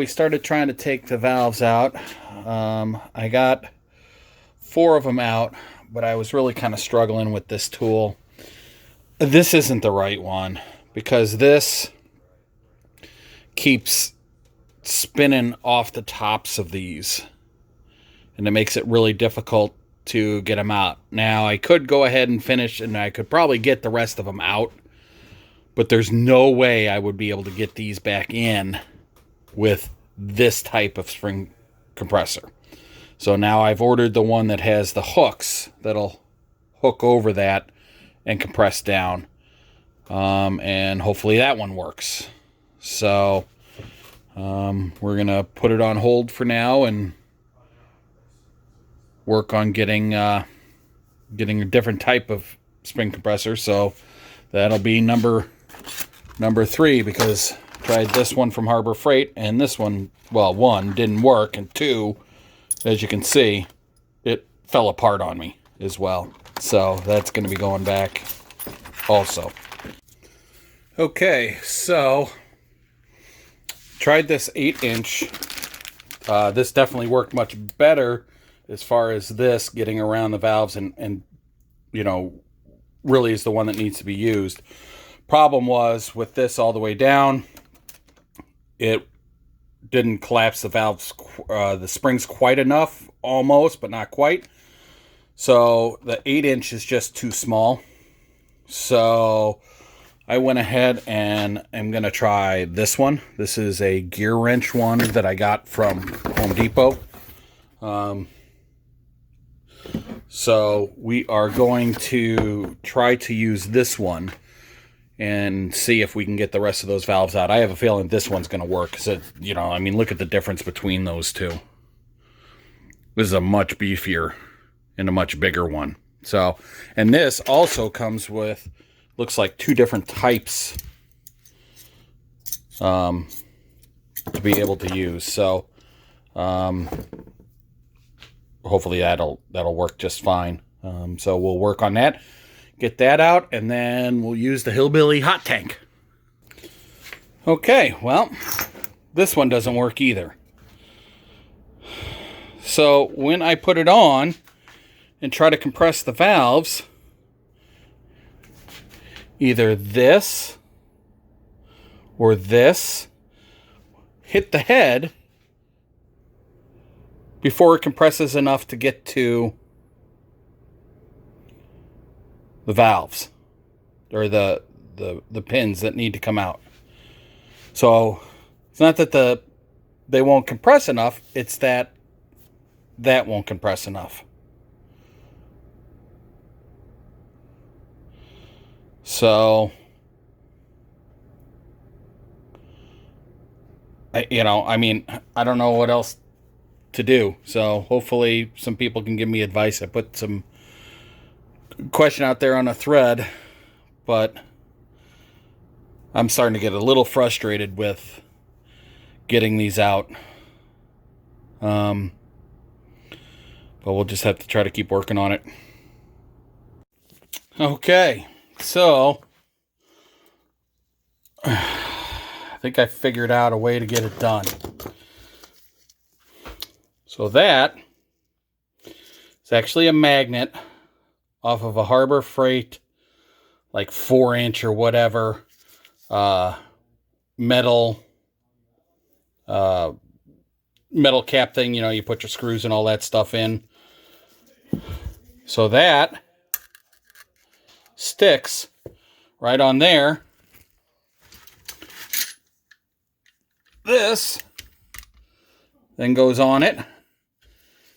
we started trying to take the valves out. I got 4 of them out, but I was really kind of struggling with this tool. This isn't the right one because this keeps spinning off the tops of these, and it makes it really difficult to get them out. Now, I could go ahead and finish, and I could probably get the rest of them out, but there's no way I would be able to get these back in with this type of spring compressor. So now I've ordered the one that has the hooks that'll hook over that and compress down. And hopefully that one works. So we're going to put it on hold for now and work on getting a different type of spring compressor. So that'll be number 3, because I tried this one from Harbor Freight, and this one, well, 1, didn't work, and 2, as you can see, it fell apart on me as well. So that's going to be going back also. Okay, so tried this 8-inch. This definitely worked much better as far as this getting around the valves, and you know, really is the one that needs to be used. Problem was with this all the way down, it didn't collapse the valves, the springs quite enough, almost, but not quite. So the 8-inch is just too small. So I went ahead and I'm going to try this one. This is a gear wrench one that I got from Home Depot. So we are going to try to use this one and see if we can get the rest of those valves out. I have a feeling this one's going to work. So, you know, I mean, look at the difference between those two. This is a much beefier and a much bigger one. So, and this also comes with, looks like 2 different types to be able to use. So, hopefully that'll work just fine. So we'll work on that, get that out, and then we'll use the Hillbilly hot tank. Okay, well, this one doesn't work either. So when I put it on and try to compress the valves, either this or this hit the head before it compresses enough to get to the valves, or the pins that need to come out. So it's not that they won't compress enough, it's that won't compress enough. So I don't know what else to do. So hopefully some people can give me advice. I put some question out there on a thread, but I'm starting to get a little frustrated with getting these out. But we'll just have to try to keep working on it. Okay, so I think I figured out a way to get it done. So that is actually a magnet off of a Harbor Freight, like 4-inch or whatever, metal cap thing. You know, you put your screws and all that stuff in. So that sticks right on there. This then goes on it,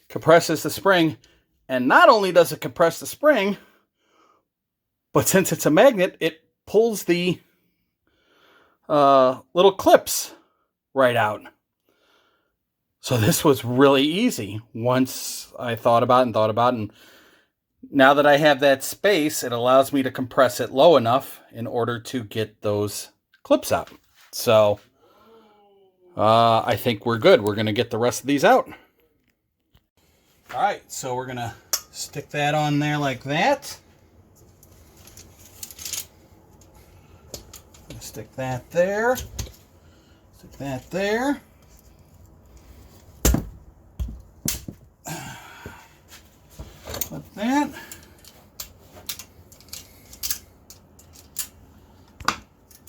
compresses the spring, and not only does it compress the spring, but since it's a magnet, it pulls the little clips right out. So this was really easy once I thought about it, and now that I have that space, it allows me to compress it low enough in order to get those clips out. So I think we're good. We're going to get the rest of these out. All right, so we're going to stick that on there like that. Stick that there. Stick that there. that.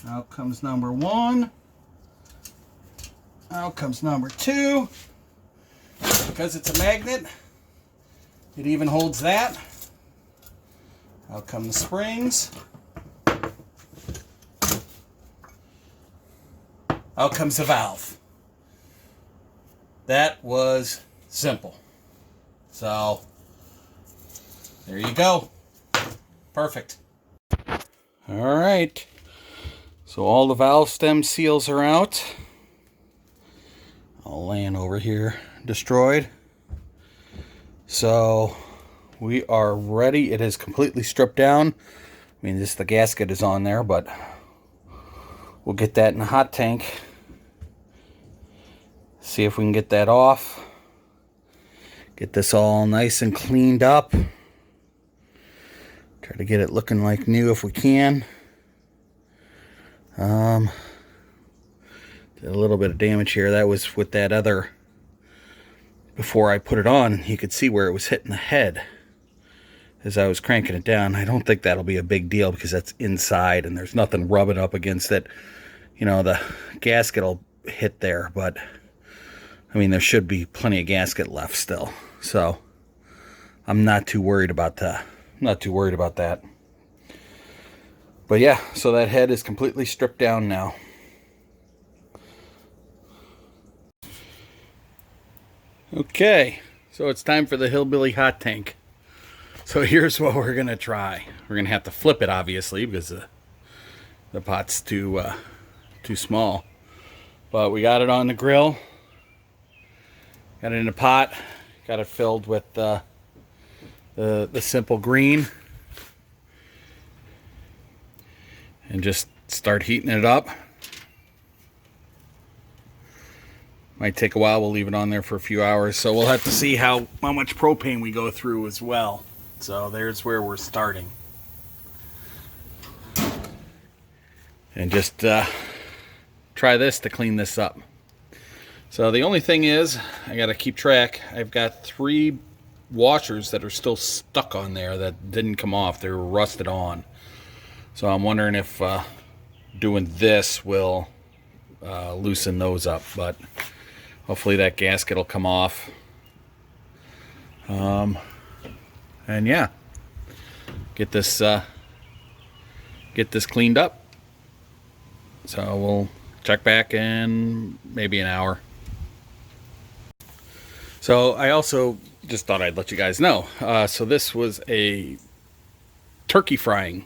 Out comes number 1. Out comes number 2. Because it's a magnet, it even holds that. Out come the springs. Out comes the valve. That was simple. So, there you go. Perfect. All right. So all the valve stem seals are out. All laying over here, destroyed. So we are ready. It is completely stripped down. I mean, just the gasket is on there, but we'll get that in the hot tank. See if we can get that off. Get this all nice and cleaned up. Try to get it looking like new if we can. Did a little bit of damage here. That was with that other, before I put it on, you could see where it was hitting the head as I was cranking it down. I don't think that'll be a big deal because that's inside and there's nothing rubbing up against it. You know, the gasket will hit there, but I mean, there should be plenty of gasket left still. So I'm not too worried about that. But yeah, so that head is completely stripped down now. Okay, so it's time for the Hillbilly hot tank. So here's what we're gonna try. We're gonna have to flip it, obviously, because the pot's too small. But we got it on the grill. Got it in a pot. Got it filled with the simple green. And just start heating it up. Might take a while. We'll leave it on there for a few hours. So we'll have to see how much propane we go through as well. So there's where we're starting. And just try this to clean this up. So the only thing is, I got to keep track. I've got 3 washers that are still stuck on there that didn't come off. They were rusted on. So I'm wondering if doing this will loosen those up, but hopefully that gasket will come off. And yeah, get this cleaned up. So we'll check back in maybe an hour. So I also just thought I'd let you guys know. So this was a turkey frying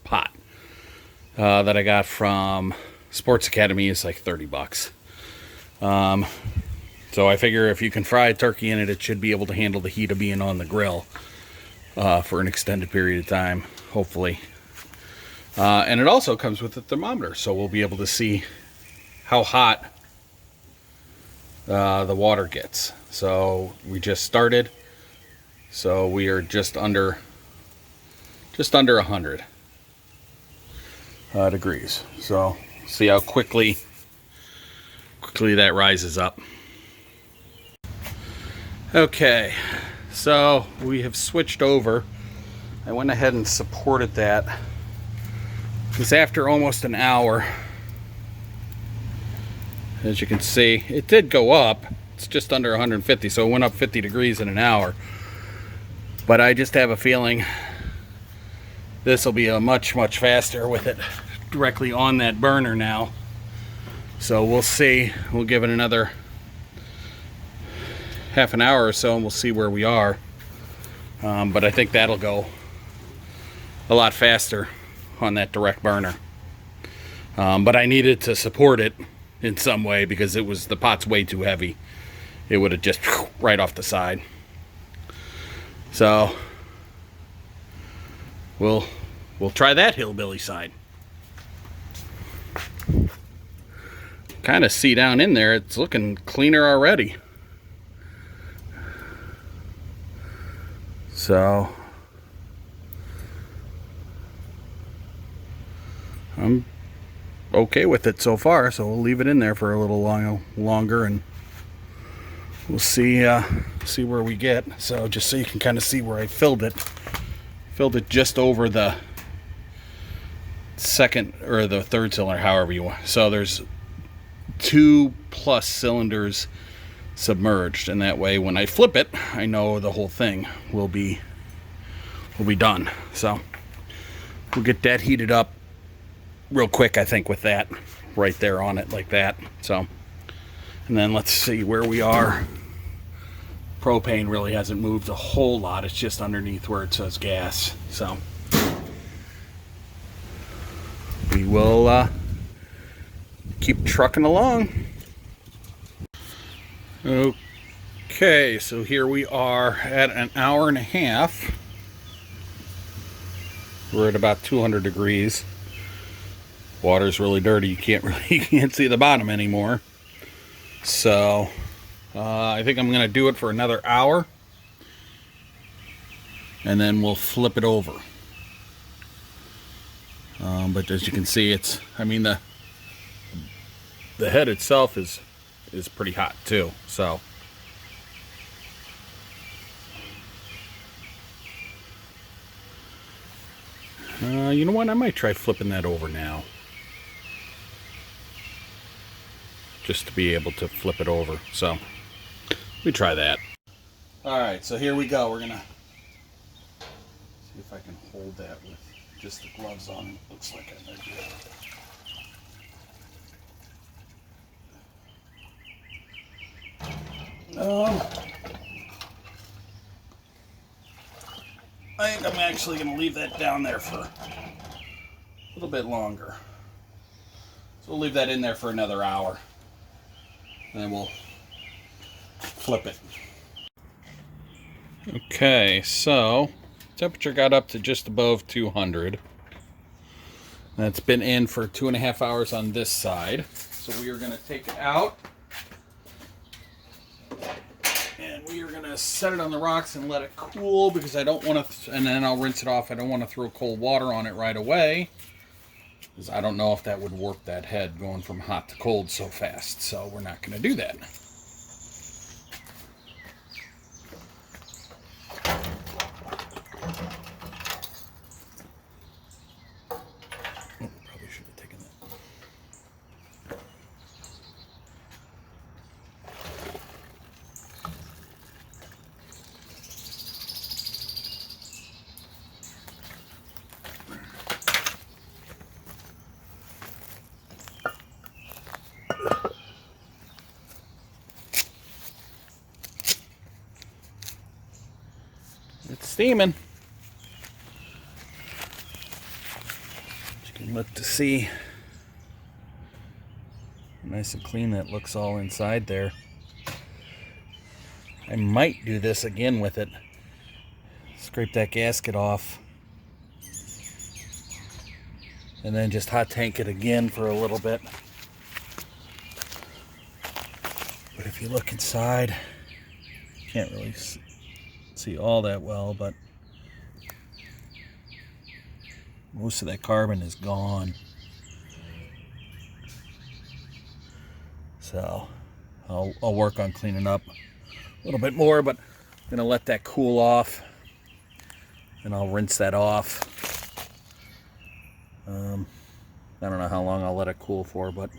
pot that I got from Sports Academy. Is like $30. So I figure if you can fry a turkey in it, it should be able to handle the heat of being on the grill for an extended period of time, hopefully. And it also comes with a thermometer, so we'll be able to see how hot the water gets. So we just started, so we are just under 100 degrees. So see how quickly that rises up. Okay, so we have switched over. I went ahead and supported that because after almost an hour, as you can see, it did go up. It's just under 150, so it went up 50 degrees in an hour. But I just have a feeling this will be a much faster with it directly on that burner now. So we'll see. We'll give it another half an hour or so and we'll see where we are. But I think that'll go a lot faster on that direct burner. But I needed to support it in some way because the pot's way too heavy. It would have just right off the side. So we'll try that Hillbilly side. Kind of see down in there, it's looking cleaner already. So I'm okay with it so far, so we'll leave it in there for a little longer and we'll see where we get. So just so you can kind of see where I filled it. Filled it just over the second or the third cylinder, however you want. So there's 2+ cylinders submerged, and that way when I flip it, I know the whole thing will be done. So we'll get that heated up real quick, I think, with that right there on it like that. So, and then let's see where we are. Propane really hasn't moved a whole lot. It's just underneath where it says gas. So we will keep trucking along. Okay, so here we are at an hour and a half. We're at about 200 degrees. Water's really dirty. You can't see the bottom anymore. So I think I'm gonna do it for another hour, and then we'll flip it over. But as you can see, I mean the head itself is pretty hot too. So you know what? I might try flipping that over now, just to be able to flip it over. So let me try that. All right, so here we go. We're gonna see if I can hold that with just the gloves on. It looks like I might be able to. I think I'm actually going to leave that down there for a little bit longer. So we'll leave that in there for another hour. And then we'll flip it. Okay, so temperature got up to just above 200. That's been in for 2.5 hours on this side. So we are going to take it out. And we are going to set it on the rocks and let it cool, because I don't want to, and then I'll rinse it off. I don't want to throw cold water on it right away, because I don't know if that would warp that head going from hot to cold so fast. So we're not going to do that. Probably should have taken that. It's steaming. You can look to see nice and clean that looks all inside there. I might do this again with it. Scrape that gasket off. And then just hot tank it again for a little bit. But if you look inside, you can't really see all that well, but most of that carbon is gone. So I'll work on cleaning up a little bit more, but I'm gonna let that cool off, and I'll rinse that off. I don't know how long I'll let it cool for, but